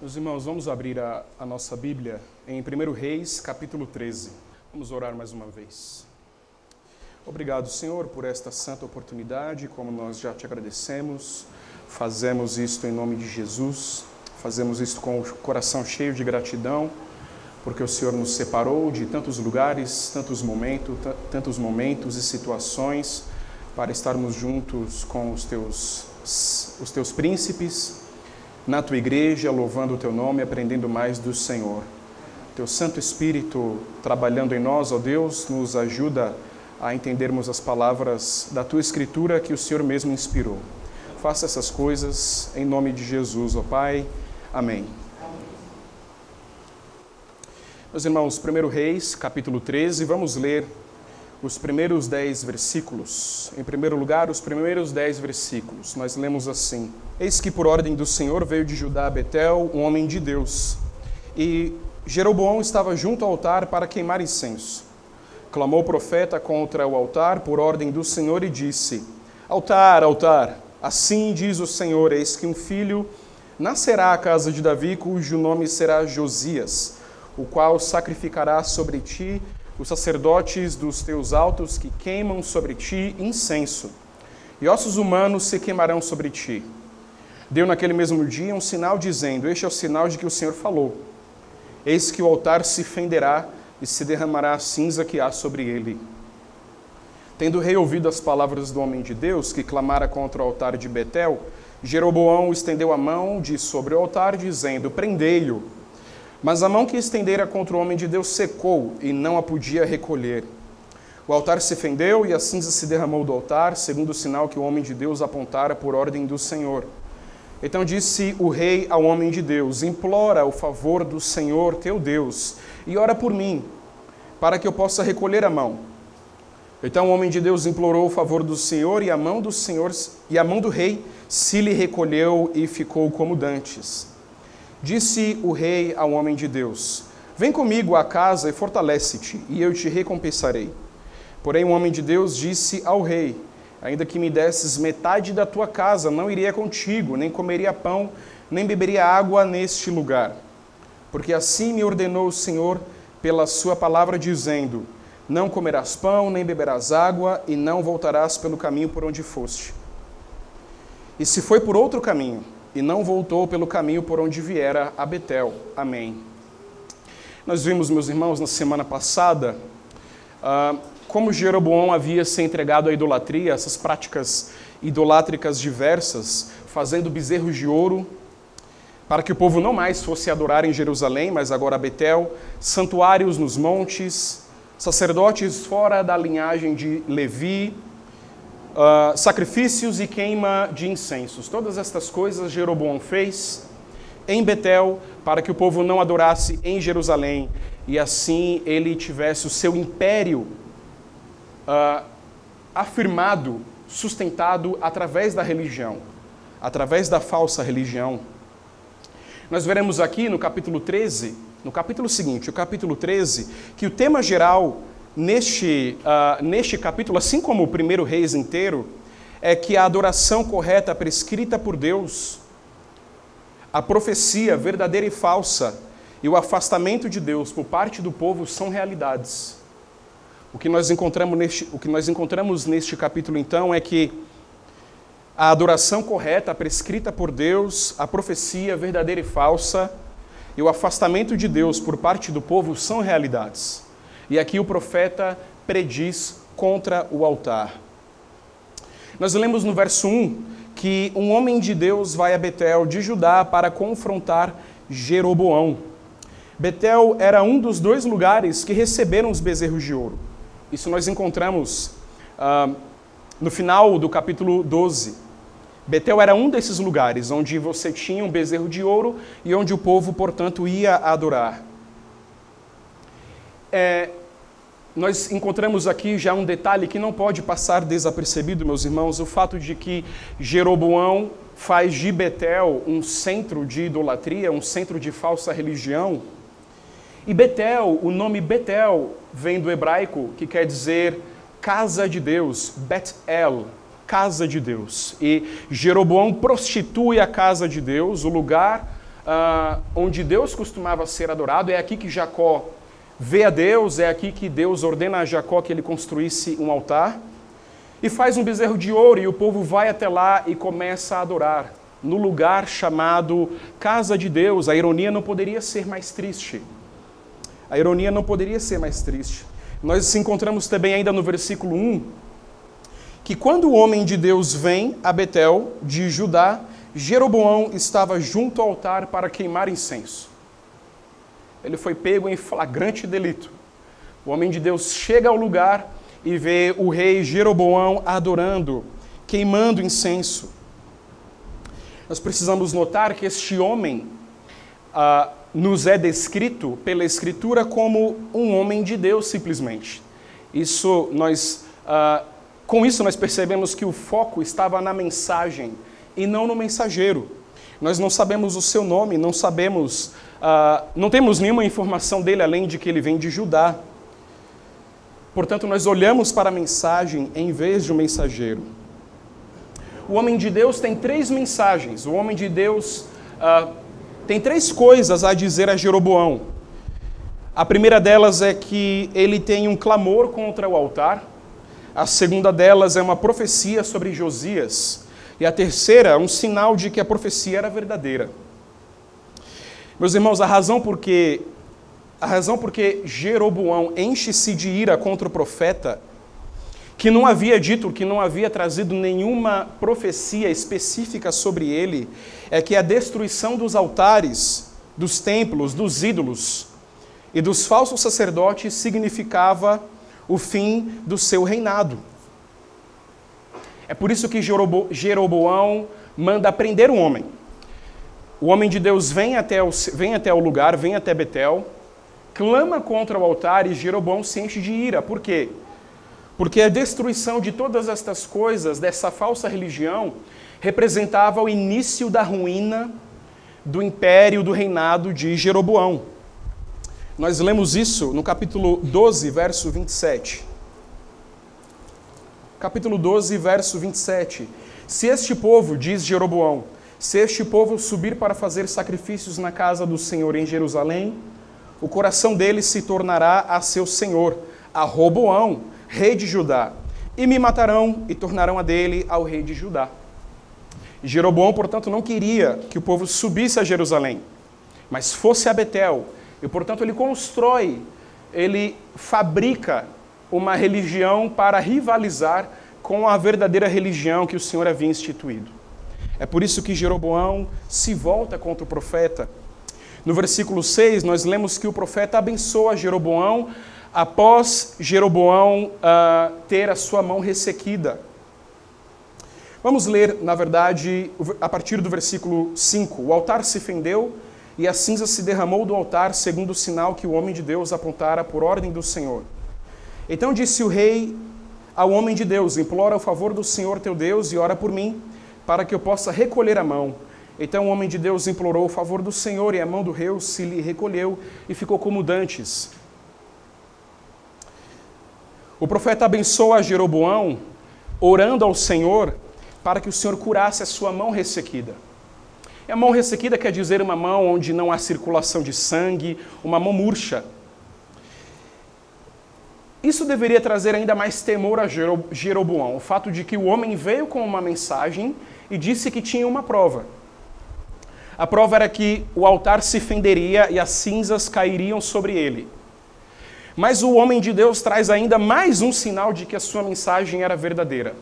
Meus irmãos, vamos abrir a nossa Bíblia em 1 Reis, capítulo 13. Vamos orar mais uma vez. Obrigado, Senhor, por esta santa oportunidade, como nós já te agradecemos. Fazemos isto em nome de Jesus, fazemos isto com o coração cheio de gratidão, porque o Senhor nos separou de tantos lugares, tantos momentos e situações, para estarmos juntos com os teus príncipes, na tua igreja, louvando o teu nome, aprendendo mais do Senhor. Teu Santo Espírito trabalhando em nós, ó Deus, nos ajuda a entendermos as palavras da tua Escritura que o Senhor mesmo inspirou. Faça essas coisas em nome de Jesus, ó Pai. Amém. Meus irmãos, 1 Reis, capítulo 13, vamos ler os primeiros 10 versículos. Em primeiro lugar, os primeiros 10 versículos. Nós lemos assim: Eis que por ordem do Senhor veio de Judá a Betel um homem de Deus, e Jeroboão estava junto ao altar para queimar incenso. Clamou o profeta contra o altar por ordem do Senhor e disse: Altar, altar, assim diz o Senhor, eis que um filho nascerá à casa de Davi, cujo nome será Josias, o qual sacrificará sobre ti os sacerdotes dos teus altos que queimam sobre ti incenso, e ossos humanos se queimarão sobre ti. Deu naquele mesmo dia um sinal dizendo: Este é o sinal de que o Senhor falou. Eis que o altar se fenderá e se derramará a cinza que há sobre ele. Tendo o rei ouvido as palavras do homem de Deus, que clamara contra o altar de Betel, Jeroboão estendeu a mão de sobre o altar, dizendo: Prendei-o. Mas a mão que estendera contra o homem de Deus secou, e não a podia recolher. O altar se fendeu, e a cinza se derramou do altar, segundo o sinal que o homem de Deus apontara por ordem do Senhor. Então disse o rei ao homem de Deus: Implora o favor do Senhor teu Deus, e ora por mim, para que eu possa recolher a mão. Então o homem de Deus implorou o favor do Senhor, e a mão do rei se lhe recolheu e ficou como dantes. Disse o rei ao homem de Deus: Vem comigo à casa e fortalece-te, e eu te recompensarei. Porém o homem de Deus disse ao rei: Ainda que me desses metade da tua casa, não iria contigo, nem comeria pão, nem beberia água neste lugar. Porque assim me ordenou o Senhor pela sua palavra, dizendo: Não comerás pão, nem beberás água, e não voltarás pelo caminho por onde foste. E se foi por outro caminho, e não voltou pelo caminho por onde viera a Betel. Amém. Nós vimos, meus irmãos, na semana passada, como Jeroboão havia se entregado à idolatria, essas práticas idolátricas diversas, fazendo bezerros de ouro, para que o povo não mais fosse adorar em Jerusalém, mas agora a Betel, santuários nos montes, sacerdotes fora da linhagem de Levi, sacrifícios e queima de incensos. Todas estas coisas Jeroboão fez em Betel para que o povo não adorasse em Jerusalém e assim ele tivesse o seu império afirmado, sustentado através da religião, através da falsa religião. Nós veremos aqui no capítulo 13, no capítulo seguinte, o capítulo 13, que o tema geral neste capítulo, assim como o 1 Reis inteiro, é que a adoração correta prescrita por Deus, a profecia verdadeira e falsa e o afastamento de Deus por parte do povo são realidades. O que nós encontramos neste capítulo, então, é que a adoração correta, prescrita por Deus, a profecia verdadeira e falsa e o afastamento de Deus por parte do povo são realidades. E aqui o profeta prediz contra o altar. Nós lemos no verso 1 que um homem de Deus vai a Betel de Judá para confrontar Jeroboão. Betel era um dos 2 lugares que receberam os bezerros de ouro. Isso nós encontramos no final do capítulo 12. Betel era um desses lugares onde você tinha um bezerro de ouro e onde o povo, portanto, ia adorar. Nós encontramos aqui já um detalhe que não pode passar desapercebido, meus irmãos, o fato de que Jeroboão faz de Betel um centro de idolatria, um centro de falsa religião. E Betel, o nome Betel vem do hebraico, que quer dizer casa de Deus, Bet-El, casa de Deus. E Jeroboão prostitui a casa de Deus, o lugar onde Deus costumava ser adorado. É aqui que Jacó vê a Deus, é aqui que Deus ordena a Jacó que ele construísse um altar. E faz um bezerro de ouro, e o povo vai até lá e começa a adorar, no lugar chamado Casa de Deus. A ironia não poderia ser mais triste. A ironia não poderia ser mais triste. Nós encontramos também ainda no versículo 1, que quando o homem de Deus vem a Betel de Judá, Jeroboão estava junto ao altar para queimar incenso. Ele foi pego em flagrante delito. O homem de Deus chega ao lugar e vê o rei Jeroboão adorando, queimando incenso. Nós precisamos notar que este homem nos é descrito pela Escritura como um homem de Deus, simplesmente. Com isso nós percebemos que o foco estava na mensagem e não no mensageiro. Nós não sabemos o seu nome, não temos nenhuma informação dele além de que ele vem de Judá. Portanto, nós olhamos para a mensagem em vez de um mensageiro. O homem de Deus tem 3 mensagens. O homem de Deus tem 3 coisas a dizer a Jeroboão. A primeira delas é que ele tem um clamor contra o altar. A segunda delas é uma profecia sobre Josias. E a terceira, um sinal de que a profecia era verdadeira. Meus irmãos, a razão porque Jeroboão enche-se de ira contra o profeta, que não havia dito, que não havia trazido nenhuma profecia específica sobre ele, é que a destruição dos altares, dos templos, dos ídolos e dos falsos sacerdotes significava o fim do seu reinado. É por isso que Jeroboão manda prender o homem. O homem de Deus vem até o lugar, vem até Betel, clama contra o altar e Jeroboão se enche de ira. Por quê? Porque a destruição de todas estas coisas, dessa falsa religião, representava o início da ruína do império, do reinado de Jeroboão. Nós lemos isso no capítulo 12, verso 27. Capítulo 12, verso 27. Se este povo, diz Jeroboão, se este povo subir para fazer sacrifícios na casa do Senhor em Jerusalém, o coração deles se tornará a seu senhor, a Roboão, rei de Judá, e me matarão e tornarão a dele ao rei de Judá. Jeroboão, portanto, não queria que o povo subisse a Jerusalém, mas fosse a Betel. E, portanto, ele fabrica uma religião para rivalizar com a verdadeira religião que o Senhor havia instituído. É por isso que Jeroboão se volta contra o profeta. No versículo 6, nós lemos que o profeta abençoa Jeroboão após Jeroboão ter a sua mão ressequida. Vamos ler, na verdade, a partir do versículo 5. O altar se fendeu e a cinza se derramou do altar, segundo o sinal que o homem de Deus apontara por ordem do Senhor. Então disse o rei ao homem de Deus: implora o favor do Senhor teu Deus e ora por mim, para que eu possa recolher a mão. Então o homem de Deus implorou o favor do Senhor, e a mão do rei se lhe recolheu e ficou como dantes. O profeta abençoa Jeroboão, orando ao Senhor, para que o Senhor curasse a sua mão ressequida. E a mão ressequida quer dizer uma mão onde não há circulação de sangue, uma mão murcha. Isso deveria trazer ainda mais temor a Jeroboão, o fato de que o homem veio com uma mensagem e disse que tinha uma prova. A prova era que o altar se fenderia e as cinzas cairiam sobre ele. Mas o homem de Deus traz ainda mais um sinal de que a sua mensagem era verdadeira.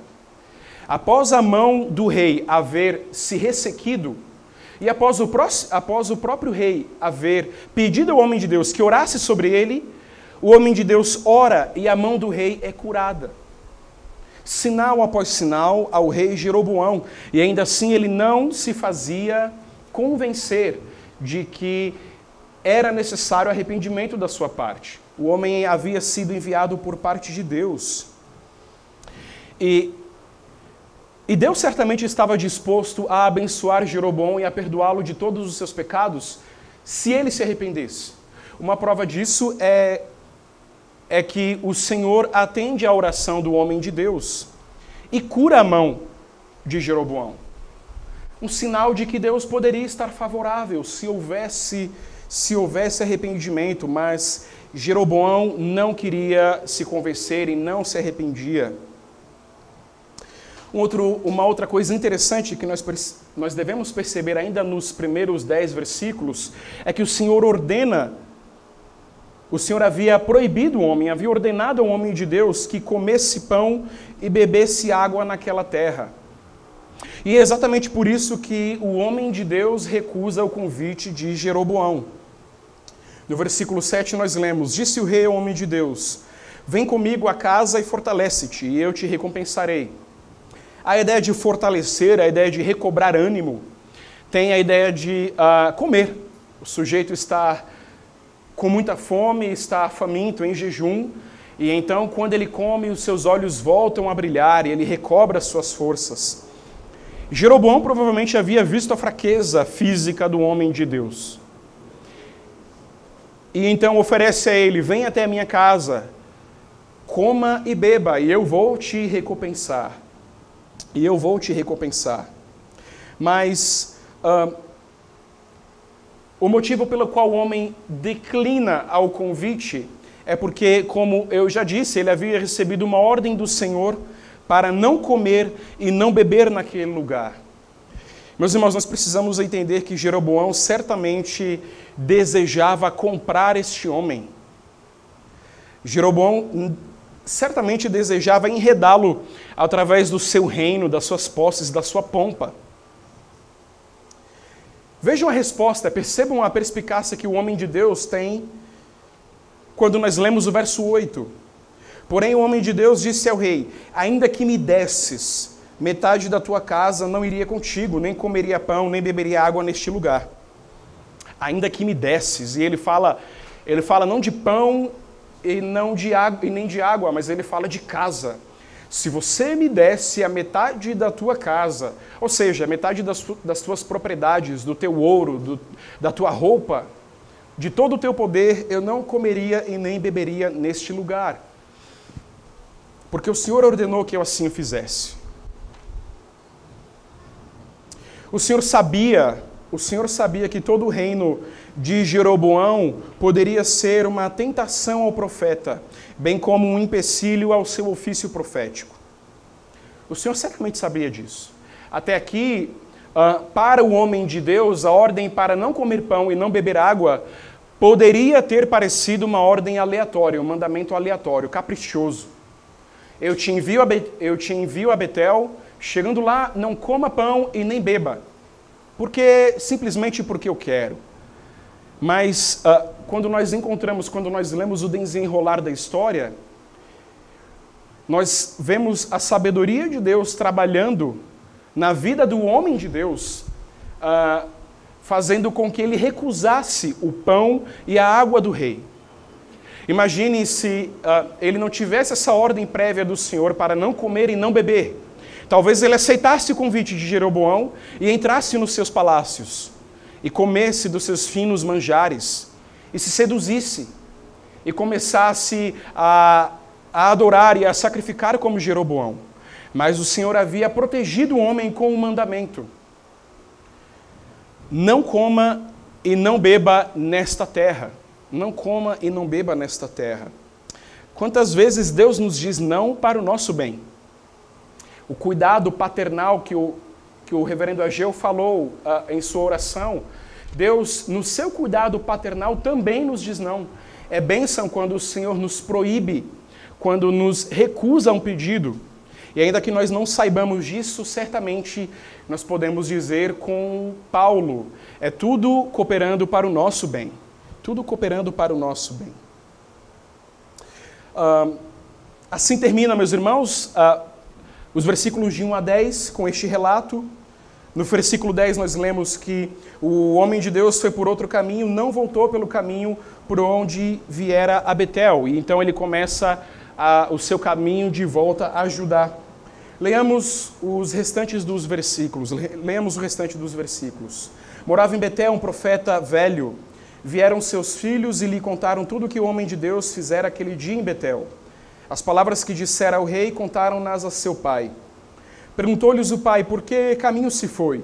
Após a mão do rei haver se ressequido, e após o próprio rei haver pedido ao homem de Deus que orasse sobre ele, o homem de Deus ora e a mão do rei é curada. Sinal após sinal ao rei Jeroboão. E ainda assim ele não se fazia convencer de que era necessário arrependimento da sua parte. O homem havia sido enviado por parte de Deus. E Deus certamente estava disposto a abençoar Jeroboão e a perdoá-lo de todos os seus pecados, se ele se arrependesse. Uma prova disso é que o Senhor atende à oração do homem de Deus e cura a mão de Jeroboão. um sinal de que Deus poderia estar favorável se houvesse arrependimento, mas Jeroboão não queria se convencer e não se arrependia. Uma outra coisa interessante que nós devemos perceber ainda nos primeiros 10 versículos é que o Senhor havia proibido o homem, havia ordenado ao homem de Deus que comesse pão e bebesse água naquela terra. E é exatamente por isso que o homem de Deus recusa o convite de Jeroboão. No versículo 7 nós lemos: disse o rei ao homem de Deus: vem comigo a casa e fortalece-te, e eu te recompensarei. A ideia de fortalecer, a ideia de recobrar ânimo, tem a ideia de comer. O sujeito está com muita fome, está faminto, em jejum, e então quando ele come, os seus olhos voltam a brilhar e ele recobra as suas forças. Jeroboão provavelmente havia visto a fraqueza física do homem de Deus. E então oferece a ele: vem até a minha casa, coma e beba, e eu vou te recompensar. Mas o motivo pelo qual o homem declina ao convite é porque, como eu já disse, ele havia recebido uma ordem do Senhor para não comer e não beber naquele lugar. Meus irmãos, nós precisamos entender que Jeroboão certamente desejava comprar este homem. Jeroboão certamente desejava enredá-lo através do seu reino, das suas posses, da sua pompa. Vejam a resposta, percebam a perspicácia que o homem de Deus tem quando nós lemos o verso 8. Porém o homem de Deus disse ao rei: ainda que me desses metade da tua casa, não iria contigo, nem comeria pão, nem beberia água neste lugar. Ainda que me desses. E ele fala não de pão e nem de água, mas ele fala de casa. Se você me desse a metade da tua casa, ou seja, a metade das tuas propriedades, do teu ouro, da tua roupa, de todo o teu poder, eu não comeria e nem beberia neste lugar. Porque o Senhor ordenou que eu assim o fizesse. O Senhor sabia que todo o reino de Jeroboão poderia ser uma tentação ao profeta, bem como um empecilho ao seu ofício profético. O Senhor certamente sabia disso. Até aqui, para o homem de Deus, a ordem para não comer pão e não beber água poderia ter parecido uma ordem aleatória, um mandamento aleatório, caprichoso. Eu te envio a Betel, chegando lá, não coma pão e nem beba, simplesmente porque eu quero. Mas quando nós lemos o desenrolar da história, nós vemos a sabedoria de Deus trabalhando na vida do homem de Deus, fazendo com que ele recusasse o pão e a água do rei. Imagine se ele não tivesse essa ordem prévia do Senhor para não comer e não beber. Talvez ele aceitasse o convite de Jeroboão e entrasse nos seus palácios e comesse dos seus finos manjares e se seduzisse e começasse a adorar e a sacrificar como Jeroboão. Mas o Senhor havia protegido o homem com um mandamento: não coma e não beba nesta terra. Não coma e não beba nesta terra. Quantas vezes Deus nos diz não para o nosso bem? O cuidado paternal que o reverendo Ageu falou em sua oração, Deus, no seu cuidado paternal, também nos diz não. É bênção quando o Senhor nos proíbe, quando nos recusa um pedido. E ainda que nós não saibamos disso, certamente nós podemos dizer com Paulo: é tudo cooperando para o nosso bem. Tudo cooperando para o nosso bem. Assim termina, meus irmãos, os versículos de 1 a 10 com este relato. No versículo 10 nós lemos que o homem de Deus foi por outro caminho, não voltou pelo caminho por onde viera a Betel. E então ele começa o seu caminho de volta a Judá. Leamos os restantes dos versículos. Leamos o restante dos versículos. Morava em Betel um profeta velho. Vieram seus filhos e lhe contaram tudo o que o homem de Deus fizera aquele dia em Betel. As palavras que dissera ao rei, contaram-nas a seu pai. Perguntou-lhes o pai: por que caminho se foi?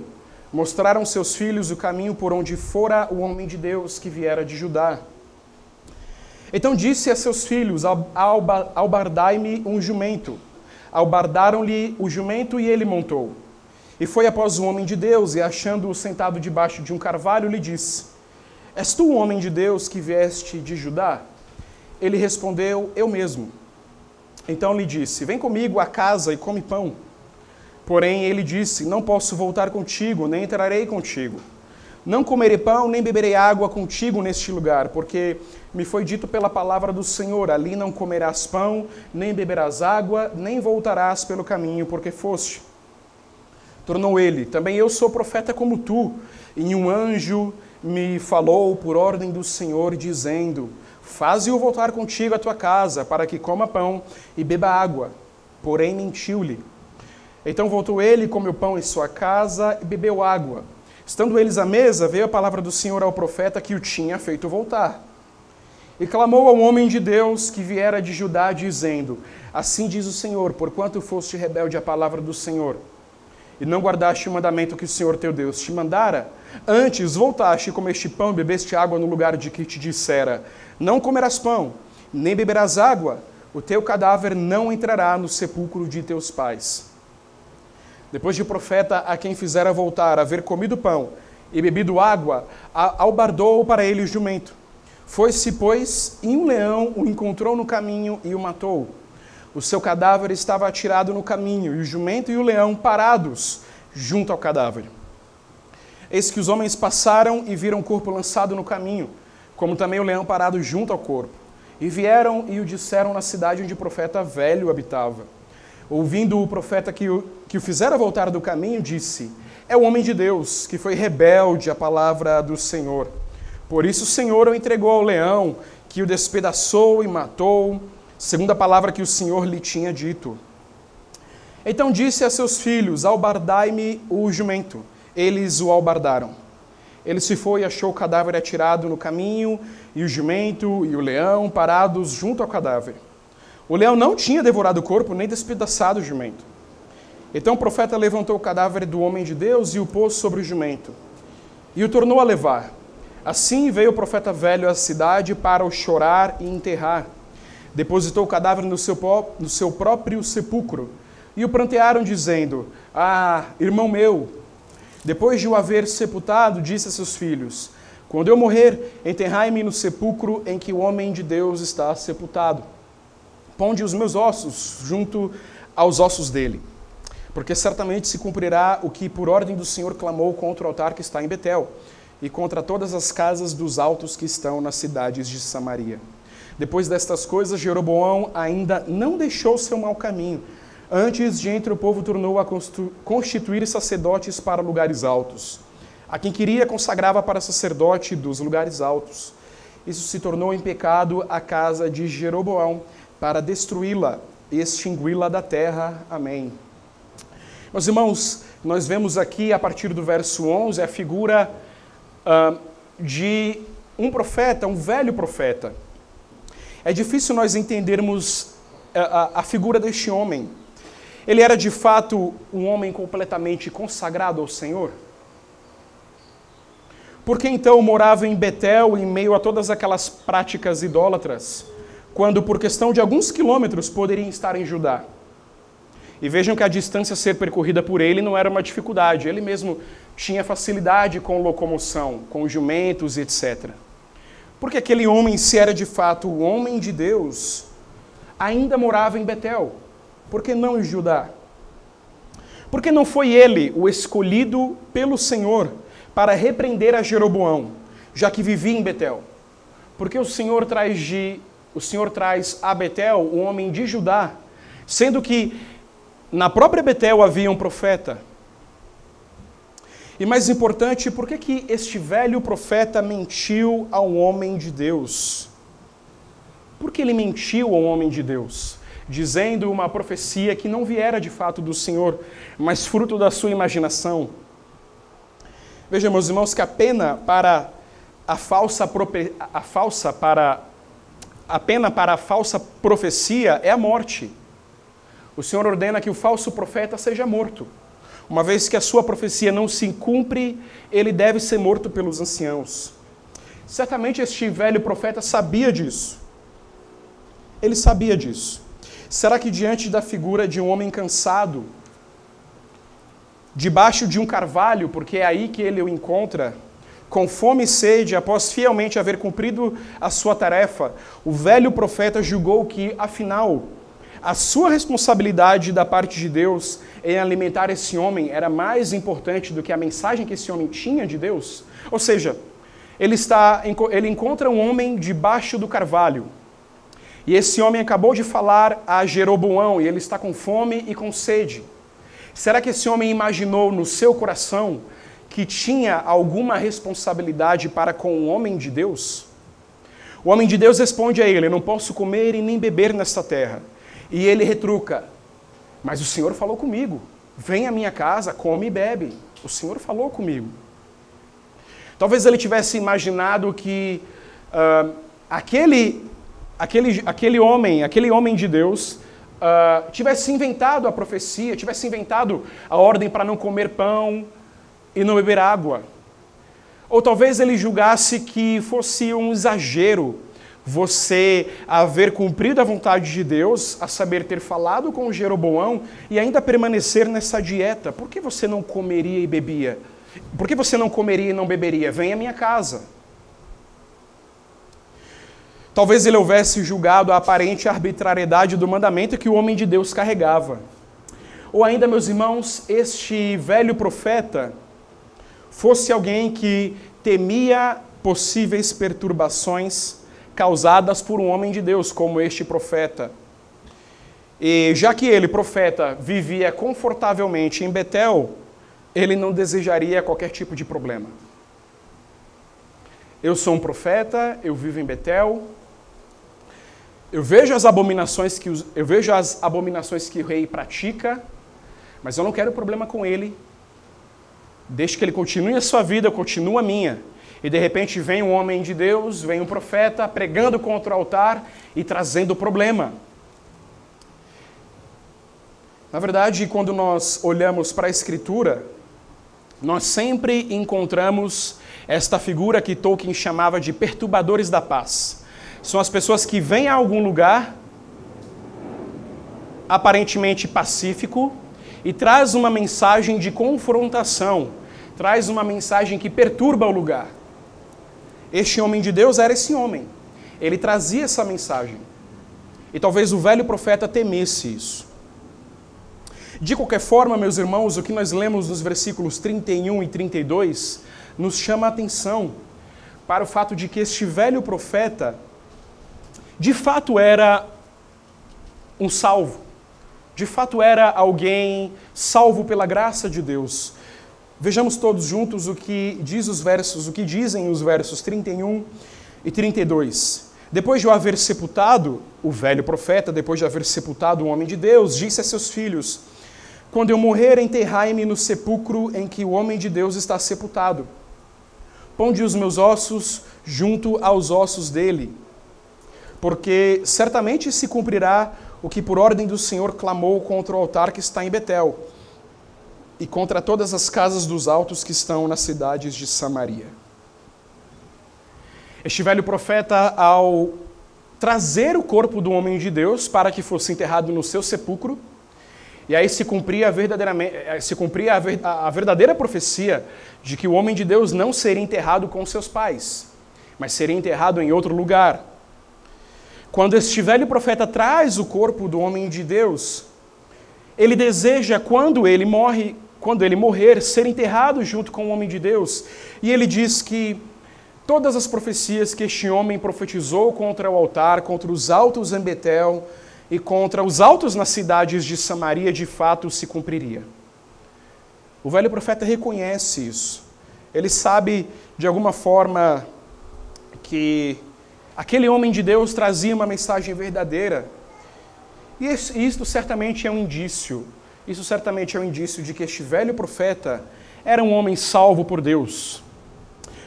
mostraram seus filhos o caminho por onde fora o homem de Deus que viera de Judá. Então disse a seus filhos, albardai-me um jumento. Albardaram-lhe o jumento e ele montou. E foi após o homem de Deus, e achando-o sentado debaixo de um carvalho, lhe disse, és tu o homem de Deus que vieste de Judá? Ele respondeu, eu mesmo. Então lhe disse, vem comigo à casa e come pão. Porém ele disse, não posso voltar contigo, nem entrarei contigo. Não comerei pão, nem beberei água contigo neste lugar, porque me foi dito pela palavra do Senhor, ali não comerás pão, nem beberás água, nem voltarás pelo caminho, porque foste. Tornou ele, também eu sou profeta como tu, e um anjo me falou por ordem do Senhor, dizendo, faze-o voltar contigo à tua casa, para que coma pão e beba água. Porém mentiu-lhe. Então voltou ele, comeu pão em sua casa e bebeu água. Estando eles à mesa, veio a palavra do Senhor ao profeta que o tinha feito voltar. E clamou ao homem de Deus que viera de Judá, dizendo, assim diz o Senhor, porquanto foste rebelde à palavra do Senhor, e não guardaste o mandamento que o Senhor teu Deus te mandara, antes voltaste e comeste pão e bebeste água no lugar de que te dissera, não comerás pão, nem beberás água, o teu cadáver não entrará no sepulcro de teus pais. Depois de o profeta a quem fizera voltar haver comido pão e bebido água, albardou para ele o jumento. Foi-se, pois, e um leão o encontrou no caminho e o matou. O seu cadáver estava atirado no caminho, e o jumento e o leão parados junto ao cadáver. Eis que os homens passaram e viram o corpo lançado no caminho, como também o leão parado junto ao corpo. E vieram e o disseram na cidade onde o profeta velho habitava. Ouvindo o profeta que o fizera voltar do caminho, disse, é o homem de Deus, que foi rebelde à palavra do Senhor. Por isso o Senhor o entregou ao leão, que o despedaçou e matou, segundo a palavra que o Senhor lhe tinha dito. Então disse a seus filhos, albardai-me o jumento. Eles o albardaram. Ele se foi e achou o cadáver atirado no caminho, e o jumento e o leão parados junto ao cadáver. O leão não tinha devorado o corpo, nem despedaçado o jumento. Então o profeta levantou o cadáver do homem de Deus e o pôs sobre o jumento, e o tornou a levar. Assim veio o profeta velho à cidade para o chorar e enterrar. Depositou o cadáver no seu próprio sepulcro, e o prantearam, dizendo, ah, irmão meu! Depois de o haver sepultado, disse a seus filhos, quando eu morrer, enterrai-me no sepulcro em que o homem de Deus está sepultado. Ponde os meus ossos junto aos ossos dele, porque certamente se cumprirá o que por ordem do Senhor clamou contra o altar que está em Betel, e contra todas as casas dos altos que estão nas cidades de Samaria. Depois destas coisas, Jeroboão ainda não deixou seu mau caminho. Antes de entre o povo tornou a constituir sacerdotes para lugares altos. A quem queria consagrava para sacerdote dos lugares altos. Isso se tornou em pecado a casa de Jeroboão, para destruí-la e extingui-la da terra. Amém. Meus irmãos, nós vemos aqui, a partir do verso 11, a figura de um profeta, um velho profeta. É difícil nós entendermos a figura deste homem. Ele era de fato um homem completamente consagrado ao Senhor? Por que então morava em Betel, em meio a todas aquelas práticas idólatras, quando por questão de alguns quilômetros poderia estar em Judá? E vejam que a distância a ser percorrida por ele não era uma dificuldade. Ele mesmo tinha facilidade com locomoção, com jumentos, etc. Porque aquele homem, se era de fato o homem de Deus, ainda morava em Betel. Por que não em Judá? Porque não foi ele o escolhido pelo Senhor para repreender a Jeroboão, já que vivia em Betel? Porque o Senhor traz a Betel um homem de Judá, sendo que na própria Betel havia um profeta. E mais importante, por que este velho profeta mentiu ao homem de Deus? Por que ele mentiu ao homem de Deus? Dizendo uma profecia que não viera de fato do Senhor, mas fruto da sua imaginação. Vejam, meus irmãos, que a pena para a falsa profecia é a morte. O Senhor ordena que o falso profeta seja morto. uma vez que a sua profecia não se cumpre, ele deve ser morto pelos anciãos. Certamente este velho profeta sabia disso. Ele sabia disso. Será que diante da figura de um homem cansado, debaixo de um carvalho, porque é aí que ele o encontra, com fome e sede, após fielmente haver cumprido a sua tarefa, o velho profeta julgou que, afinal, a sua responsabilidade da parte de Deus em alimentar esse homem era mais importante do que a mensagem que esse homem tinha de Deus? Ou seja, ele encontra um homem debaixo do carvalho, e esse homem acabou de falar a Jeroboão, e ele está com fome e com sede. Será que esse homem imaginou no seu coração que tinha alguma responsabilidade para com o homem de Deus? O homem de Deus responde a ele: eu não posso comer e nem beber nesta terra. E ele retruca: mas o Senhor falou comigo, vem à minha casa, come e bebe. O Senhor falou comigo. Talvez ele tivesse imaginado que aquele homem de Deus tivesse inventado a profecia, tivesse inventado a ordem para não comer pão e não beber água. Ou talvez ele julgasse que fosse um exagero você haver cumprido a vontade de Deus, a saber, ter falado com Jeroboão e ainda permanecer nessa dieta. Por que você não comeria e bebia? Por que você não comeria e não beberia? Vem à minha casa. Talvez ele houvesse julgado a aparente arbitrariedade do mandamento que o homem de Deus carregava. Ou ainda, meus irmãos, este velho profeta fosse alguém que temia possíveis perturbações causadas por um homem de Deus, como este profeta. E já que ele, profeta, vivia confortavelmente em Betel, ele não desejaria qualquer tipo de problema. Eu sou um profeta, eu vivo em Betel, eu vejo as abominações que o rei pratica, mas eu não quero problema com ele. Deixe que ele continue a sua vida, eu continuo a minha. E de repente vem um homem de Deus, vem um profeta pregando contra o altar e trazendo problema. Na verdade, quando nós olhamos para a Escritura, nós sempre encontramos esta figura que Tolkien chamava de perturbadores da paz. São as pessoas que vêm a algum lugar aparentemente pacífico e traz uma mensagem de confrontação, traz uma mensagem que perturba o lugar. Este homem de Deus era esse homem. Ele trazia essa mensagem. E talvez o velho profeta temesse isso. De qualquer forma, meus irmãos, o que nós lemos nos versículos 31 e 32 nos chama a atenção para o fato de que este velho profeta de fato era um salvo. De fato era alguém salvo pela graça de Deus. Vejamos todos juntos o que dizem os versos 31 e 32. Depois de o haver sepultado, o velho profeta, depois de haver sepultado o homem de Deus, disse a seus filhos: quando eu morrer, enterrai-me no sepulcro em que o homem de Deus está sepultado. Ponde os meus ossos junto aos ossos dele, porque certamente se cumprirá o que por ordem do Senhor clamou contra o altar que está em Betel e contra todas as casas dos altos que estão nas cidades de Samaria. Este velho profeta, ao trazer o corpo do homem de Deus para que fosse enterrado no seu sepulcro, e aí se cumpria a verdadeira profecia de que o homem de Deus não seria enterrado com seus pais, mas seria enterrado em outro lugar. Quando este velho profeta traz o corpo do homem de Deus, ele deseja, quando ele morrer, ser enterrado junto com o homem de Deus. E ele diz que todas as profecias que este homem profetizou contra o altar, contra os altos em Betel e contra os altos nas cidades de Samaria, de fato se cumpriria. O velho profeta reconhece isso. Ele sabe, de alguma forma, que aquele homem de Deus trazia uma mensagem verdadeira. E isto certamente é um indício. Isso certamente é um indício de que este velho profeta era um homem salvo por Deus.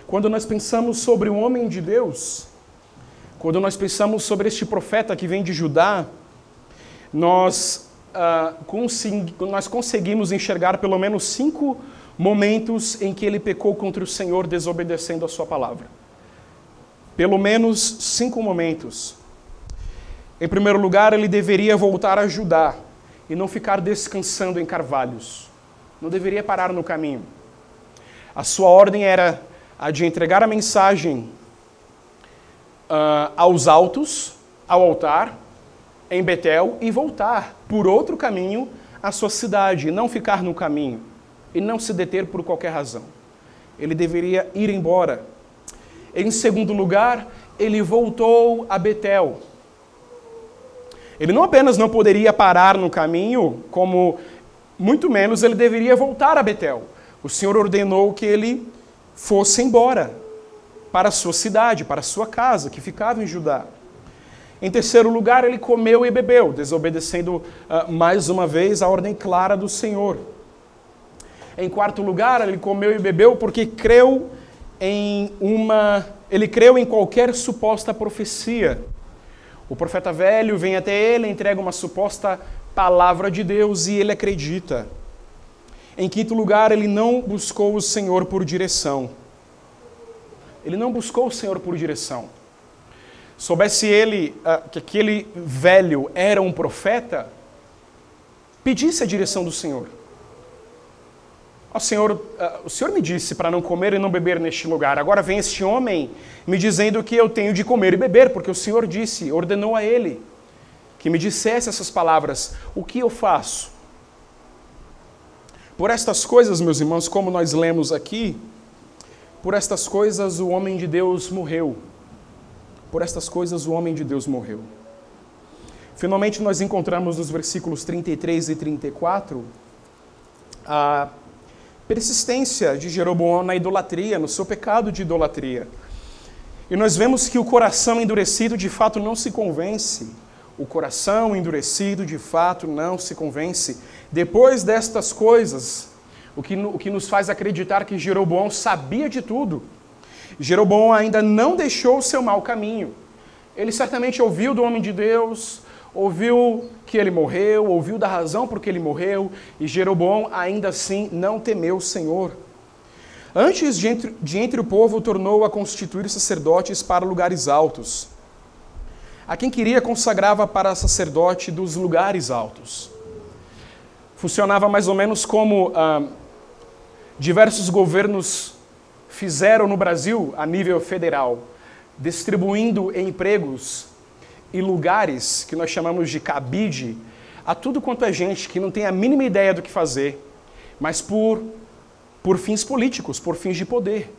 Quando nós pensamos sobre o homem de Deus, quando nós pensamos sobre este profeta que vem de Judá, nós nós conseguimos enxergar pelo menos 5 momentos em que ele pecou contra o Senhor desobedecendo a sua palavra. Pelo menos 5 momentos. Em primeiro lugar, ele deveria voltar a Judá e não ficar descansando em carvalhos. Não deveria parar no caminho. A sua ordem era a de entregar a mensagem aos altos, ao altar, em Betel, e voltar por outro caminho à sua cidade, e não ficar no caminho, e não se deter por qualquer razão. Ele deveria ir embora. Em segundo lugar, ele voltou a Betel. Ele não apenas não poderia parar no caminho, como muito menos ele deveria voltar a Betel. O Senhor ordenou que ele fosse embora para a sua cidade, para a sua casa, que ficava em Judá. Em terceiro lugar, ele comeu e bebeu, desobedecendo mais uma vez a ordem clara do Senhor. Em quarto lugar, ele comeu e bebeu porque ele creu em qualquer suposta profecia. O profeta velho vem até ele, entrega uma suposta palavra de Deus e ele acredita. Em quinto lugar, ele não buscou o Senhor por direção. Ele não buscou o Senhor por direção. Soubesse ele que aquele velho era um profeta, pedisse a direção do Senhor. O Senhor me disse para não comer e não beber neste lugar. Agora vem este homem me dizendo que eu tenho de comer e beber, porque o Senhor disse, ordenou a ele, que me dissesse essas palavras. O que eu faço? Por estas coisas, meus irmãos, como nós lemos aqui, por estas coisas o homem de Deus morreu. Por estas coisas o homem de Deus morreu. Finalmente nós encontramos nos versículos 33 e 34 a persistência de Jeroboão na idolatria, no seu pecado de idolatria. E nós vemos que o coração endurecido de fato não se convence. O coração endurecido de fato não se convence. Depois destas coisas, o que nos faz acreditar que Jeroboão sabia de tudo, Jeroboão ainda não deixou o seu mau caminho. Ele certamente ouviu do homem de Deus, ouviu que ele morreu, ouviu da razão por que ele morreu, e Jeroboão ainda assim não temeu o Senhor. Antes de entre o povo, tornou a constituir sacerdotes para lugares altos. A quem queria consagrava para sacerdote dos lugares altos. Funcionava mais ou menos como diversos governos fizeram no Brasil a nível federal, distribuindo empregos e lugares que nós chamamos de cabide a tudo quanto é gente que não tem a mínima ideia do que fazer, mas por fins políticos, por fins de poder.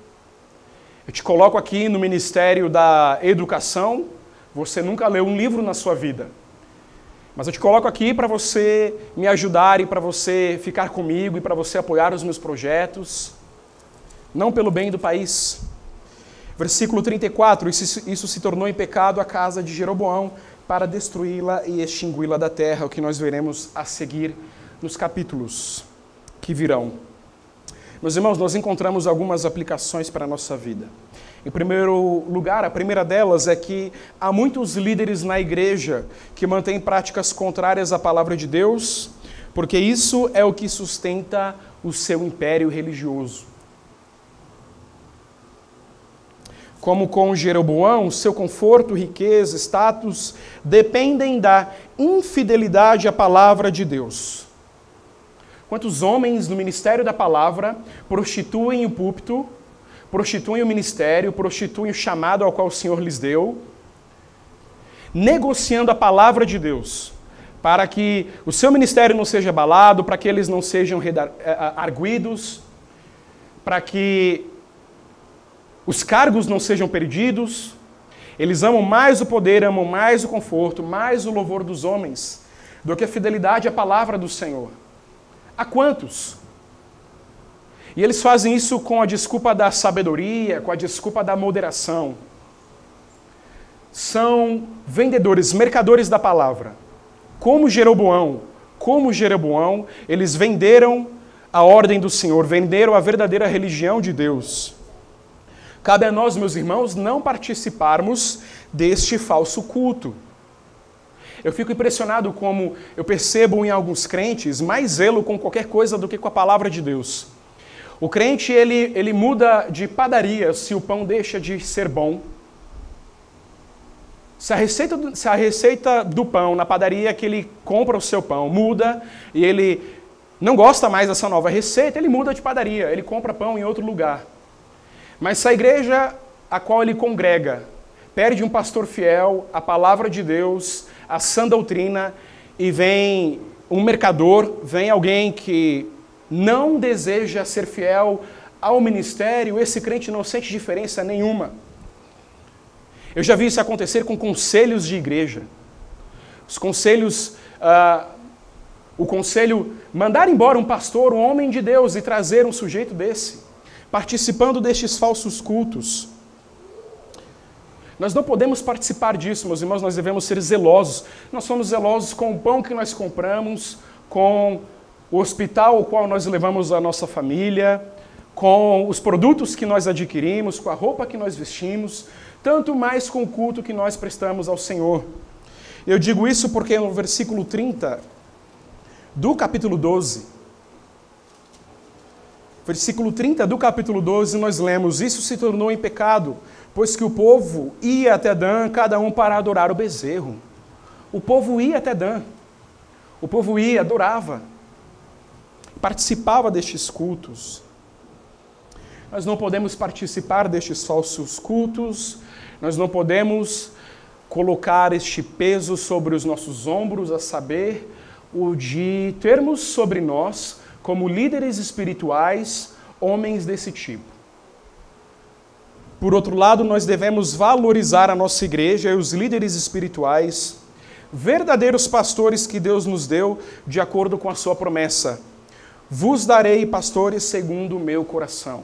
Eu te coloco aqui no Ministério da Educação, você nunca leu um livro na sua vida, mas eu te coloco aqui para você me ajudar e para você ficar comigo e para você apoiar os meus projetos, não pelo bem do país. Versículo 34, isso se tornou em pecado a casa de Jeroboão para destruí-la e extingui-la da terra, o que nós veremos a seguir nos capítulos que virão. Meus irmãos, nós encontramos algumas aplicações para a nossa vida. Em primeiro lugar, a primeira delas é que há muitos líderes na igreja que mantêm práticas contrárias à palavra de Deus, porque isso é o que sustenta o seu império religioso. Como com Jeroboão, seu conforto, riqueza, status dependem da infidelidade à palavra de Deus. Quantos homens no ministério da palavra prostituem o púlpito, prostituem o ministério, prostituem o chamado ao qual o Senhor lhes deu, negociando a palavra de Deus, para que o seu ministério não seja abalado, para que eles não sejam arguidos, para que os cargos não sejam perdidos. Eles amam mais o poder, amam mais o conforto, mais o louvor dos homens, do que a fidelidade à palavra do Senhor. A quantos? E eles fazem isso com a desculpa da sabedoria, com a desculpa da moderação. São vendedores, mercadores da palavra. Como Jeroboão, eles venderam a ordem do Senhor, venderam a verdadeira religião de Deus. Cabe a nós, meus irmãos, não participarmos deste falso culto. Eu fico impressionado como eu percebo em alguns crentes mais zelo com qualquer coisa do que com a palavra de Deus. O crente, ele muda de padaria se o pão deixa de ser bom. Se a receita do pão na padaria que ele compra o seu pão muda e ele não gosta mais dessa nova receita, ele muda de padaria, ele compra pão em outro lugar. Mas se a igreja a qual ele congrega perde um pastor fiel, a palavra de Deus, a sã doutrina, e vem um mercador, vem alguém que não deseja ser fiel ao ministério, esse crente não sente diferença nenhuma. Eu já vi isso acontecer com conselhos de igreja. Os conselhos, o conselho mandar embora um pastor, um homem de Deus, e trazer um sujeito desse, participando destes falsos cultos. Nós não podemos participar disso, meus irmãos, nós devemos ser zelosos. Nós somos zelosos com o pão que nós compramos, com o hospital ao qual nós levamos a nossa família, com os produtos que nós adquirimos, com a roupa que nós vestimos, tanto mais com o culto que nós prestamos ao Senhor. Eu digo isso porque no versículo 30 do capítulo 12, versículo 30 do capítulo 12, nós lemos: isso se tornou em pecado, pois que o povo ia até Dan, cada um para adorar o bezerro. O povo ia até Dan. O povo ia, adorava, participava destes cultos. Nós não podemos participar destes falsos cultos, nós não podemos colocar este peso sobre os nossos ombros, a saber, o de termos sobre nós, como líderes espirituais, homens desse tipo. Por outro lado, nós devemos valorizar a nossa igreja e os líderes espirituais, verdadeiros pastores que Deus nos deu de acordo com a sua promessa. Vos darei pastores segundo o meu coração.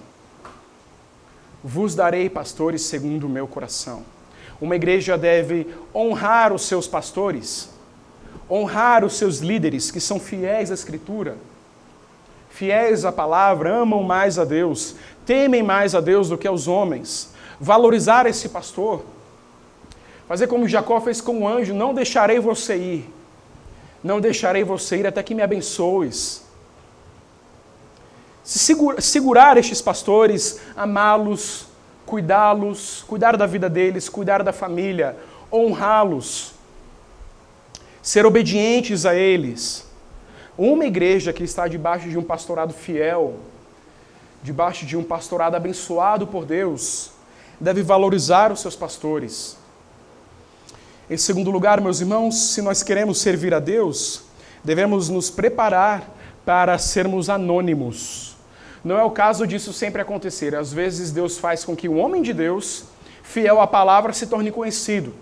Vos darei pastores segundo o meu coração. Uma igreja deve honrar os seus pastores, honrar os seus líderes que são fiéis à Escritura, fiéis à palavra, amam mais a Deus, temem mais a Deus do que aos homens. Valorizar esse pastor. Fazer como Jacó fez com o anjo: não deixarei você ir. Não deixarei você ir até que me abençoes. Segurar estes pastores, amá-los, cuidá-los, cuidar da vida deles, cuidar da família, honrá-los, ser obedientes a eles. Uma igreja que está debaixo de um pastorado fiel, debaixo de um pastorado abençoado por Deus, deve valorizar os seus pastores. Em segundo lugar, meus irmãos, se nós queremos servir a Deus, devemos nos preparar para sermos anônimos. Não é o caso disso sempre acontecer. Às vezes Deus faz com que um homem de Deus, fiel à palavra, se torne conhecido.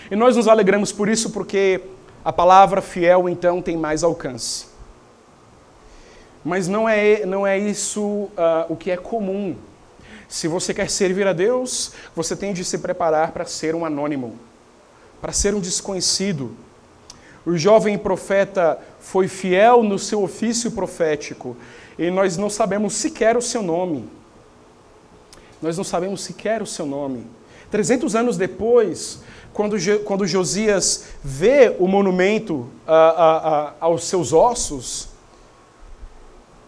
E nós nos alegramos por isso, porque a palavra fiel, então, tem mais alcance. Mas não é isso o que é comum. Se você quer servir a Deus, você tem de se preparar para ser um anônimo, para ser um desconhecido. O jovem profeta foi fiel no seu ofício profético, e nós não sabemos sequer o seu nome. Nós não sabemos sequer o seu nome. 300 anos depois, quando Josias vê o monumento aos seus ossos,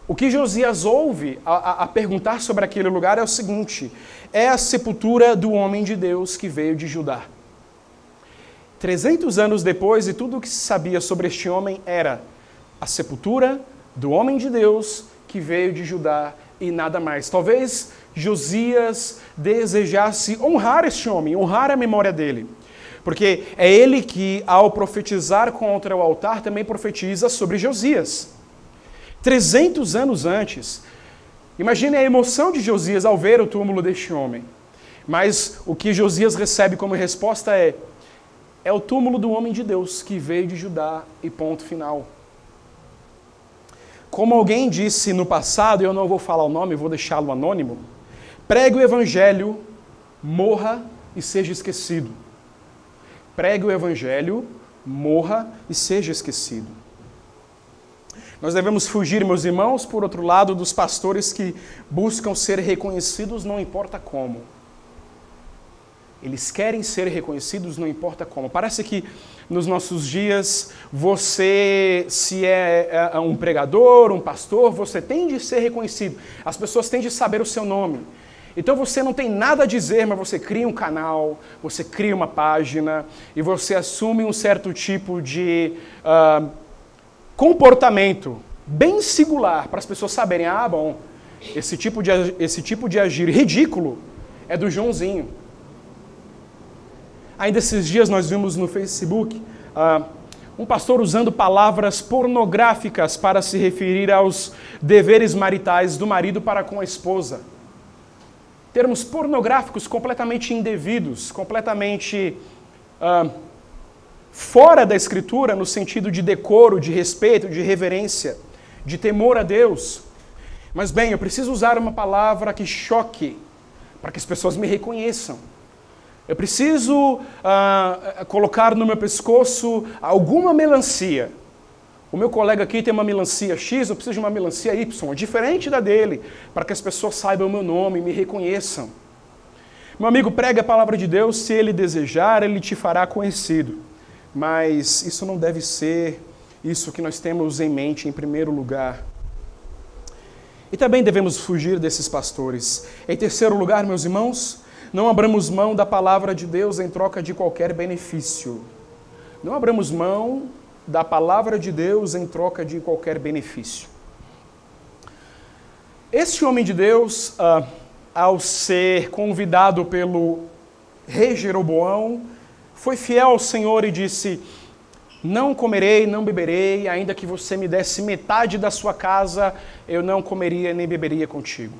o que Josias ouve a perguntar sobre aquele lugar é o seguinte: é a sepultura do homem de Deus que veio de Judá. 300 anos depois, e tudo o que se sabia sobre este homem era a sepultura do homem de Deus que veio de Judá e nada mais. Talvez Josias desejasse honrar este homem, honrar a memória dele. Porque é ele que, ao profetizar contra o altar, também profetiza sobre Josias. 300 anos antes. Imagine a emoção de Josias ao ver o túmulo deste homem. Mas o que Josias recebe como resposta é o túmulo do homem de Deus que veio de Judá e ponto final. Como alguém disse no passado, eu não vou falar o nome, vou deixá-lo anônimo: pregue o evangelho, morra e seja esquecido. Pregue o evangelho, morra e seja esquecido. Nós devemos fugir, meus irmãos, por outro lado, dos pastores que buscam ser reconhecidos não importa como. Eles querem ser reconhecidos, não importa como. Parece que nos nossos dias, você, se é um pregador, um pastor, você tem de ser reconhecido. As pessoas têm de saber o seu nome. Então você não tem nada a dizer, mas você cria um canal, você cria uma página e você assume um certo tipo de comportamento bem singular para as pessoas saberem, bom, esse tipo de agir ridículo é do Joãozinho. Ainda esses dias nós vimos no Facebook um pastor usando palavras pornográficas para se referir aos deveres maritais do marido para com a esposa. Termos pornográficos completamente indevidos, completamente fora da Escritura, no sentido de decoro, de respeito, de reverência, de temor a Deus. Mas bem, eu preciso usar uma palavra que choque, para que as pessoas me reconheçam. Eu preciso colocar no meu pescoço alguma melancia. O meu colega aqui tem uma melancia X, eu preciso de uma melancia Y, diferente da dele, para que as pessoas saibam o meu nome e me reconheçam. Meu amigo, pregue a palavra de Deus, se ele desejar, ele te fará conhecido. Mas isso não deve ser isso que nós temos em mente em primeiro lugar. E também devemos fugir desses pastores. Em terceiro lugar, meus irmãos, não abramos mão da palavra de Deus em troca de qualquer benefício. Não abramos mão da palavra de Deus em troca de qualquer benefício. Este homem de Deus, ao ser convidado pelo rei Jeroboão, foi fiel ao Senhor e disse: não comerei, não beberei, ainda que você me desse metade da sua casa, eu não comeria nem beberia contigo.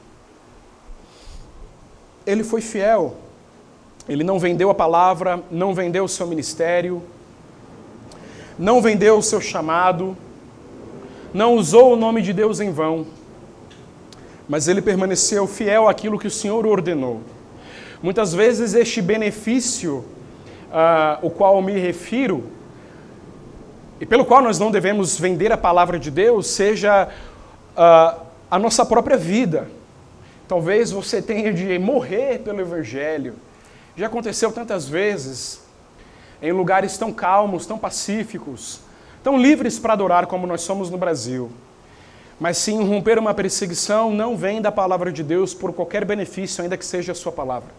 Ele foi fiel, ele não vendeu a palavra, não vendeu o seu ministério, não vendeu o seu chamado, não usou o nome de Deus em vão, mas ele permaneceu fiel àquilo que o Senhor ordenou. Muitas vezes este benefício, o qual me refiro, e pelo qual nós não devemos vender a palavra de Deus, seja a nossa própria vida. Talvez você tenha de morrer pelo Evangelho. Já aconteceu tantas vezes, em lugares tão calmos, tão pacíficos, tão livres para adorar como nós somos no Brasil. Mas se irromper uma perseguição, não vem da palavra de Deus por qualquer benefício, ainda que seja a sua palavra,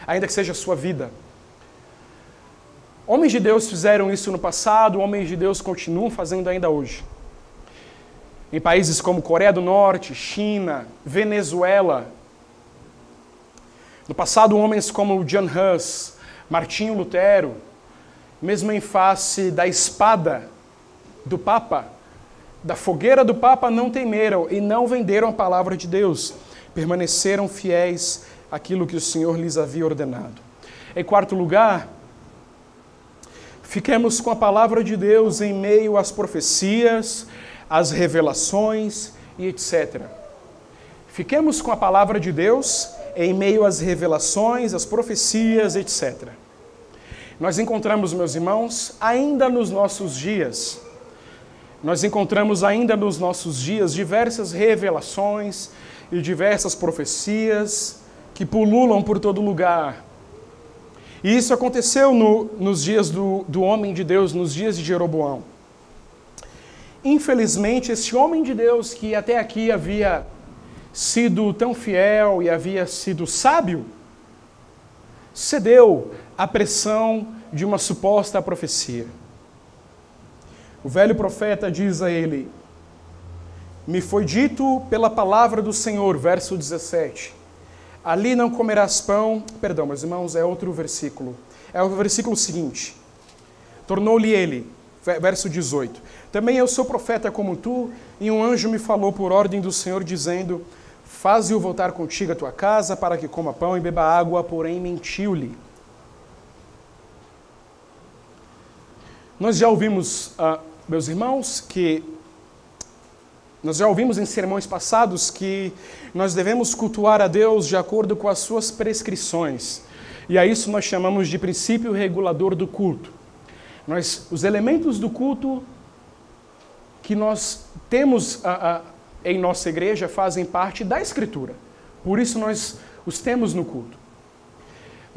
ainda que seja a sua vida. Homens de Deus fizeram isso no passado, homens de Deus continuam fazendo ainda hoje. Em países como Coreia do Norte, China, Venezuela. No passado, homens como John Hus, Martinho Lutero, mesmo em face da espada do Papa, da fogueira do Papa, não temeram e não venderam a palavra de Deus. Permaneceram fiéis àquilo que o Senhor lhes havia ordenado. Em quarto lugar, fiquemos com a palavra de Deus em meio às profecias, às revelações e etc. Fiquemos com a palavra de Deus em meio às revelações, às profecias, etc. Nós encontramos, meus irmãos, ainda nos nossos dias, diversas revelações e diversas profecias que pululam por todo lugar. E isso aconteceu nos dias do homem de Deus, nos dias de Jeroboão. Infelizmente, esse homem de Deus, que até aqui havia sido tão fiel e havia sido sábio, cedeu à pressão de uma suposta profecia. O velho profeta diz a ele: me foi dito pela palavra do Senhor, verso 17, ali não comerás pão. Perdão, meus irmãos, é outro versículo. É o versículo seguinte. Tornou-lhe ele, verso 18, também eu sou profeta como tu, e um anjo me falou por ordem do Senhor, dizendo: faze-o voltar contigo à tua casa, para que coma pão e beba água, porém mentiu-lhe. Nós já ouvimos, meus irmãos, nós já ouvimos em sermões passados que nós devemos cultuar a Deus de acordo com as suas prescrições. E a isso nós chamamos de princípio regulador do culto. Os elementos do culto que nós temos em nossa igreja fazem parte da Escritura. Por isso nós os temos no culto.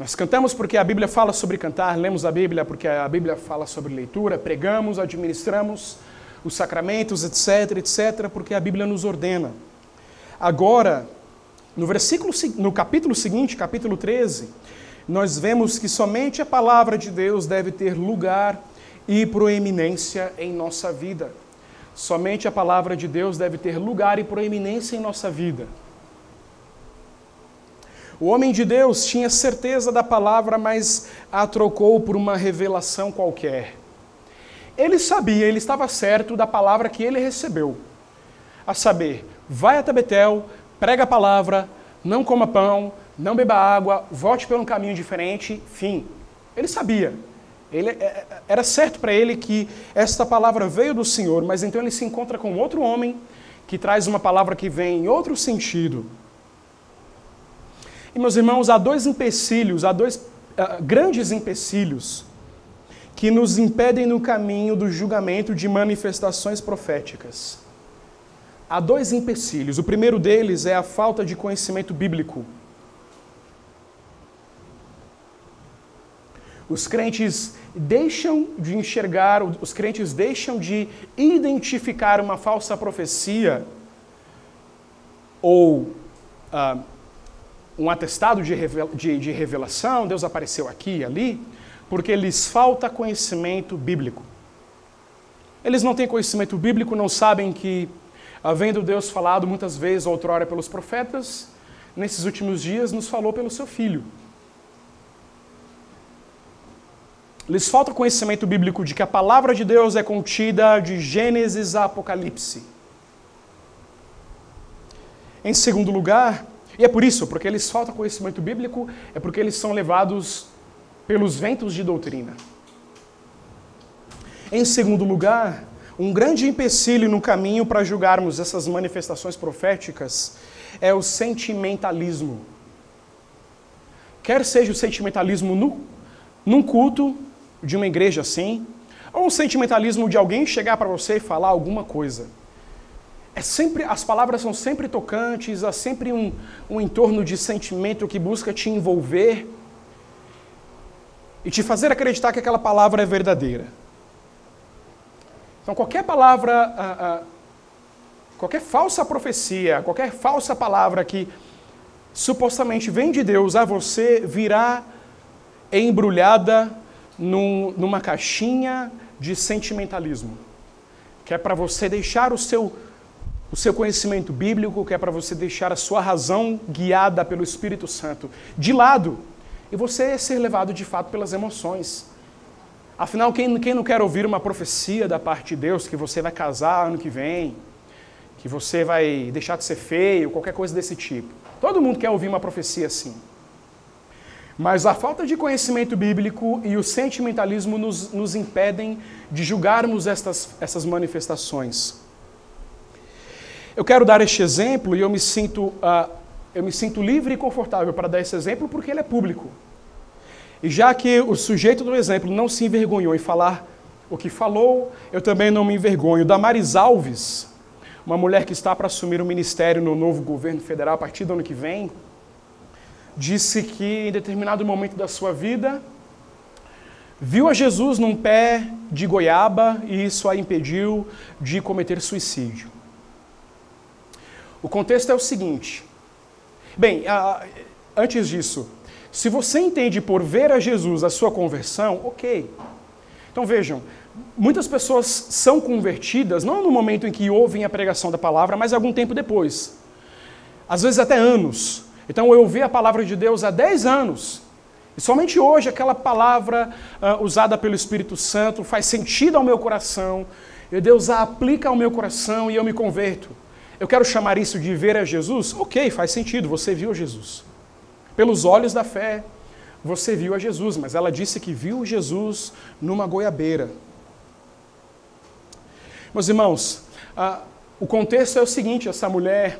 Nós cantamos porque a Bíblia fala sobre cantar, lemos a Bíblia porque a Bíblia fala sobre leitura, pregamos, administramos os sacramentos, etc, etc, porque a Bíblia nos ordena. Agora, no capítulo seguinte, capítulo 13, nós vemos que somente a palavra de Deus deve ter lugar e proeminência em nossa vida. Somente a palavra de Deus deve ter lugar e proeminência em nossa vida. O homem de Deus tinha certeza da palavra, mas a trocou por uma revelação qualquer. Ele sabia, ele estava certo da palavra que ele recebeu. A saber, vai até Betel, prega a palavra, não coma pão, não beba água, volte por um caminho diferente, fim. Ele sabia. Era certo para ele que esta palavra veio do Senhor, mas então ele se encontra com outro homem que traz uma palavra que vem em outro sentido. E, meus irmãos, há dois grandes empecilhos que nos impedem no caminho do julgamento de manifestações proféticas. Há dois empecilhos. O primeiro deles é a falta de conhecimento bíblico. Os crentes deixam de enxergar, os crentes deixam de identificar uma falsa profecia ou um atestado de revelação, Deus apareceu aqui e ali, porque lhes falta conhecimento bíblico. Eles não têm conhecimento bíblico, não sabem que, havendo Deus falado muitas vezes outrora pelos profetas, nesses últimos dias nos falou pelo seu Filho. Lhes falta conhecimento bíblico de que a palavra de Deus é contida de Gênesis a Apocalipse. Em segundo lugar, e é por isso, porque lhes falta conhecimento bíblico, é porque eles são levados pelos ventos de doutrina. Em segundo lugar, um grande empecilho no caminho para julgarmos essas manifestações proféticas é o sentimentalismo. Quer seja o sentimentalismo num culto de uma igreja assim, ou um sentimentalismo de alguém chegar para você e falar alguma coisa. As palavras são sempre tocantes, há sempre um entorno de sentimento que busca te envolver e te fazer acreditar que aquela palavra é verdadeira. Então qualquer palavra, qualquer falsa profecia, qualquer falsa palavra que supostamente vem de Deus a você virá embrulhada numa caixinha de sentimentalismo, que é para você deixar o seu conhecimento bíblico, que é para você deixar a sua razão guiada pelo Espírito Santo de lado e você ser levado de fato pelas emoções. Afinal, quem não quer ouvir uma profecia da parte de Deus, que você vai casar ano que vem, que você vai deixar de ser feio, qualquer coisa desse tipo? Todo mundo quer ouvir uma profecia assim. Mas a falta de conhecimento bíblico e o sentimentalismo nos impedem de julgarmos essas manifestações. Eu quero dar este exemplo e eu me sinto livre e confortável para dar esse exemplo porque ele é público. E já que o sujeito do exemplo não se envergonhou em falar o que falou, eu também não me envergonho. Damares Alves, uma mulher que está para assumir o ministério no novo governo federal a partir do ano que vem, disse que em determinado momento da sua vida viu a Jesus num pé de goiaba e isso a impediu de cometer suicídio. O contexto é o seguinte. Bem, antes disso, se você entende por ver a Jesus a sua conversão, ok. Então vejam, muitas pessoas são convertidas não no momento em que ouvem a pregação da palavra, mas algum tempo depois. Às vezes até anos. Então eu ouvi a palavra de Deus há 10 anos. E somente hoje aquela palavra usada pelo Espírito Santo faz sentido ao meu coração. E Deus a aplica ao meu coração e eu me converto. Eu quero chamar isso de ver a Jesus? Ok, faz sentido, você viu Jesus. Pelos olhos da fé, você viu a Jesus, mas ela disse que viu Jesus numa goiabeira. Meus irmãos, o contexto é o seguinte, essa mulher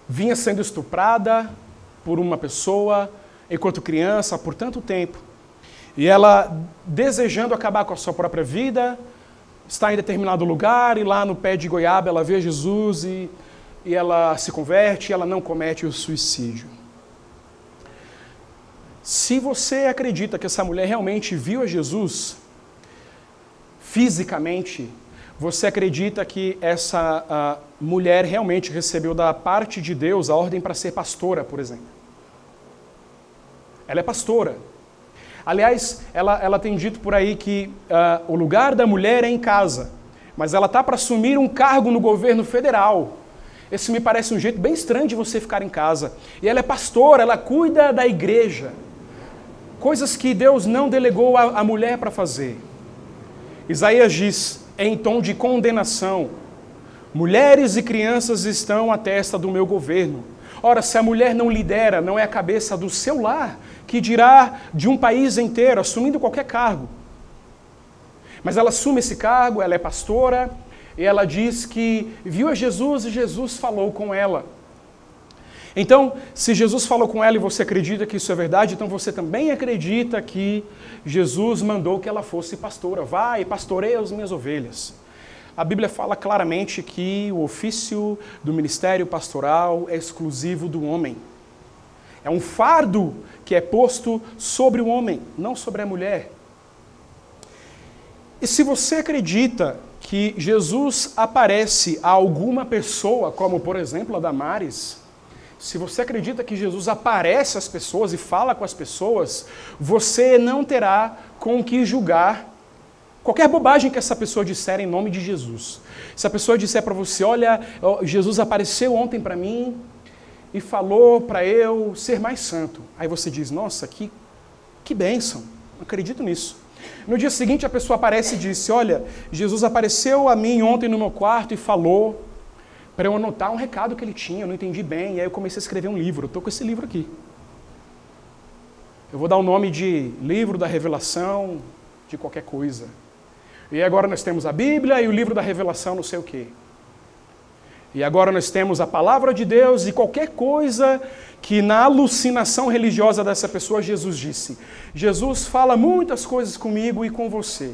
vinha sendo estuprada por uma pessoa enquanto criança por tanto tempo. E ela, desejando acabar com a sua própria vida, está em determinado lugar e lá no pé de goiaba ela vê Jesus e ela se converte e ela não comete o suicídio. Se você acredita que essa mulher realmente viu a Jesus fisicamente, você acredita que essa mulher realmente recebeu da parte de Deus a ordem para ser pastora, por exemplo. Ela é pastora. Aliás, ela tem dito por aí que o lugar da mulher é em casa, mas ela está para assumir um cargo no governo federal. Esse me parece um jeito bem estranho de você ficar em casa. E ela é pastora, ela cuida da igreja. Coisas que Deus não delegou a mulher para fazer. Isaías diz, em tom de condenação, mulheres e crianças estão à testa do meu governo. Ora, se a mulher não lidera, não é a cabeça do seu lar, que dirá de um país inteiro, assumindo qualquer cargo. Mas ela assume esse cargo, ela é pastora, e ela diz que viu a Jesus e Jesus falou com ela. Então, se Jesus falou com ela e você acredita que isso é verdade, então você também acredita que Jesus mandou que ela fosse pastora. Vai e pastoreia as minhas ovelhas. A Bíblia fala claramente que o ofício do ministério pastoral é exclusivo do homem. É um fardo que é posto sobre o homem, não sobre a mulher. E se você acredita que Jesus aparece a alguma pessoa, como por exemplo a Damares, se você acredita que Jesus aparece às pessoas e fala com as pessoas, você não terá com que julgar qualquer bobagem que essa pessoa disser em nome de Jesus. Se a pessoa disser para você, olha, Jesus apareceu ontem para mim e falou para eu ser mais santo. Aí você diz, nossa, que bênção, acredito nisso. No dia seguinte a pessoa aparece e disse, olha, Jesus apareceu a mim ontem no meu quarto e falou para eu anotar um recado que ele tinha, eu não entendi bem, e aí eu comecei a escrever um livro, eu estou com esse livro aqui. Eu vou dar o nome de livro da revelação, de qualquer coisa. E agora nós temos a Bíblia e o livro da revelação não sei o quê. E agora nós temos a palavra de Deus e qualquer coisa que na alucinação religiosa dessa pessoa Jesus disse. Jesus fala muitas coisas comigo e com você.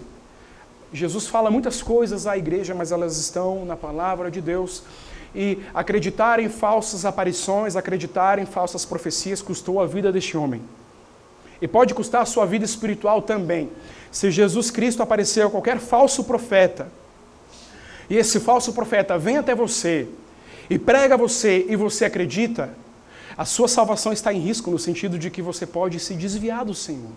Jesus fala muitas coisas à igreja, mas elas estão na palavra de Deus. E acreditar em falsas aparições, acreditar em falsas profecias custou a vida deste homem. E pode custar a sua vida espiritual também. Se Jesus Cristo apareceu a qualquer falso profeta, e esse falso profeta vem até você e prega a você e você acredita, a sua salvação está em risco no sentido de que você pode se desviar do Senhor.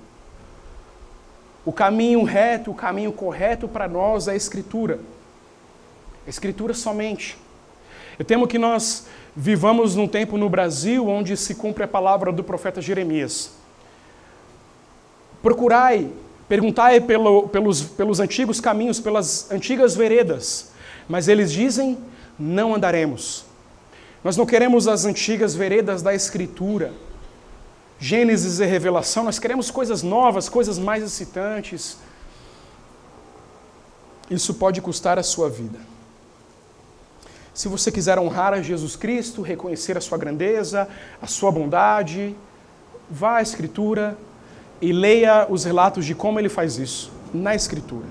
O caminho reto, o caminho correto para nós é a Escritura. A Escritura somente. Eu temo que nós vivamos num tempo no Brasil onde se cumpre a palavra do profeta Jeremias. Procurai, perguntai pelos antigos caminhos, pelas antigas veredas, mas eles dizem, não andaremos. Nós não queremos as antigas veredas da Escritura, Gênesis e Revelação, nós queremos coisas novas, coisas mais excitantes. Isso pode custar a sua vida. Se você quiser honrar a Jesus Cristo, reconhecer a sua grandeza, a sua bondade, vá à Escritura e leia os relatos de como ele faz isso, na Escritura.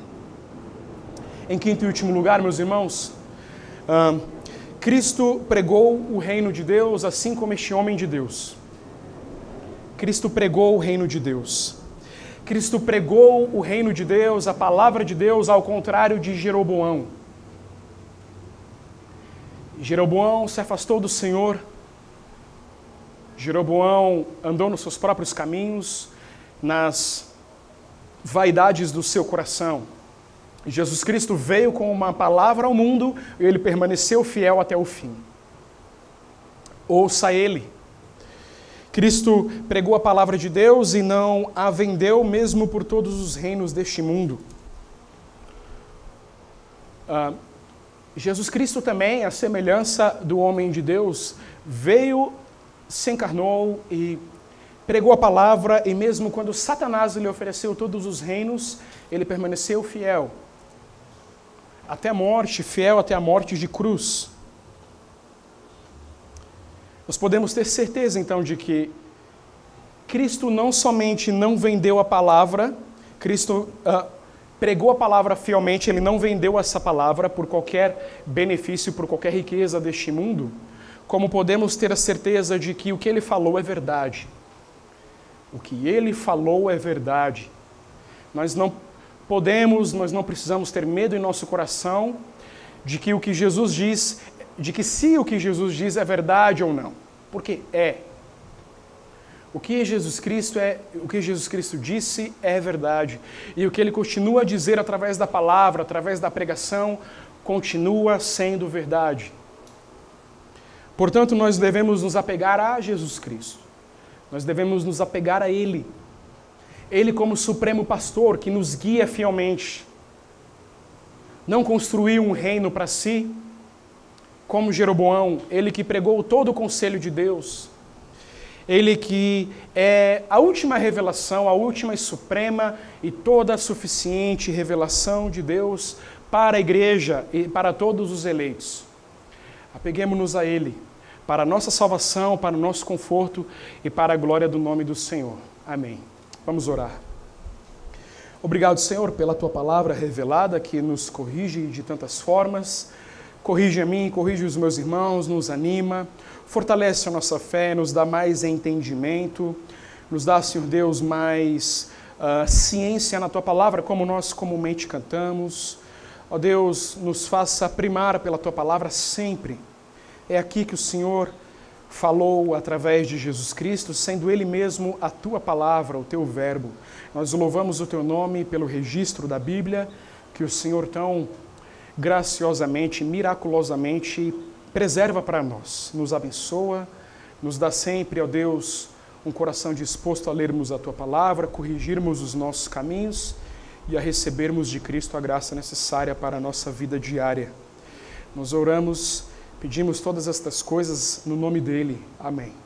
Em quinto e último lugar, meus irmãos, Cristo pregou o reino de Deus, assim como este homem de Deus. Cristo pregou o reino de Deus. Cristo pregou o reino de Deus, a palavra de Deus, ao contrário de Jeroboão. Jeroboão se afastou do Senhor. Jeroboão andou nos seus próprios caminhos, nas vaidades do seu coração. Jesus Cristo veio com uma palavra ao mundo e ele permaneceu fiel até o fim. Ouça ele. Cristo pregou a palavra de Deus e não a vendeu mesmo por todos os reinos deste mundo. Jesus Cristo também, à semelhança do homem de Deus, veio, se encarnou e pregou a palavra, e mesmo quando Satanás lhe ofereceu todos os reinos, ele permaneceu fiel até a morte, fiel até a morte de cruz. Nós podemos ter certeza, então, de que Cristo não somente não vendeu a palavra, Cristo pregou a palavra fielmente, ele não vendeu essa palavra por qualquer benefício, por qualquer riqueza deste mundo, como podemos ter a certeza de que o que ele falou é verdade. O que ele falou é verdade. Nós não precisamos ter medo em nosso coração de que o que Jesus diz, de que se o que Jesus diz é verdade ou não. Porque é. O que Jesus Cristo disse é verdade. E o que ele continua a dizer através da palavra, através da pregação, continua sendo verdade. Portanto, nós devemos nos apegar a Jesus Cristo. Nós devemos nos apegar a Ele. Ele como supremo pastor que nos guia fielmente. Não construiu um reino para si, como Jeroboão, ele que pregou todo o conselho de Deus. Ele que é a última revelação, a última e suprema e toda suficiente revelação de Deus para a igreja e para todos os eleitos. Apeguemo-nos a Ele, para a nossa salvação, para o nosso conforto e para a glória do nome do Senhor. Amém. Vamos orar. Obrigado, Senhor, pela Tua palavra revelada que nos corrige de tantas formas. Corrige a mim, corrige os meus irmãos, nos anima, fortalece a nossa fé, nos dá mais entendimento, nos dá, Senhor Deus, mais ciência na Tua palavra, como nós comumente cantamos. Ó Deus, nos faça primar pela Tua palavra sempre. É aqui que o Senhor falou através de Jesus Cristo, sendo Ele mesmo a Tua palavra, o Teu verbo. Nós louvamos o Teu nome pelo registro da Bíblia, que o Senhor tão graciosamente, miraculosamente preserva para nós, nos abençoa, nos dá sempre, ó Deus, um coração disposto a lermos a Tua palavra, corrigirmos os nossos caminhos e a recebermos de Cristo a graça necessária para a nossa vida diária. Nós oramos, pedimos todas estas coisas no nome dEle. Amém.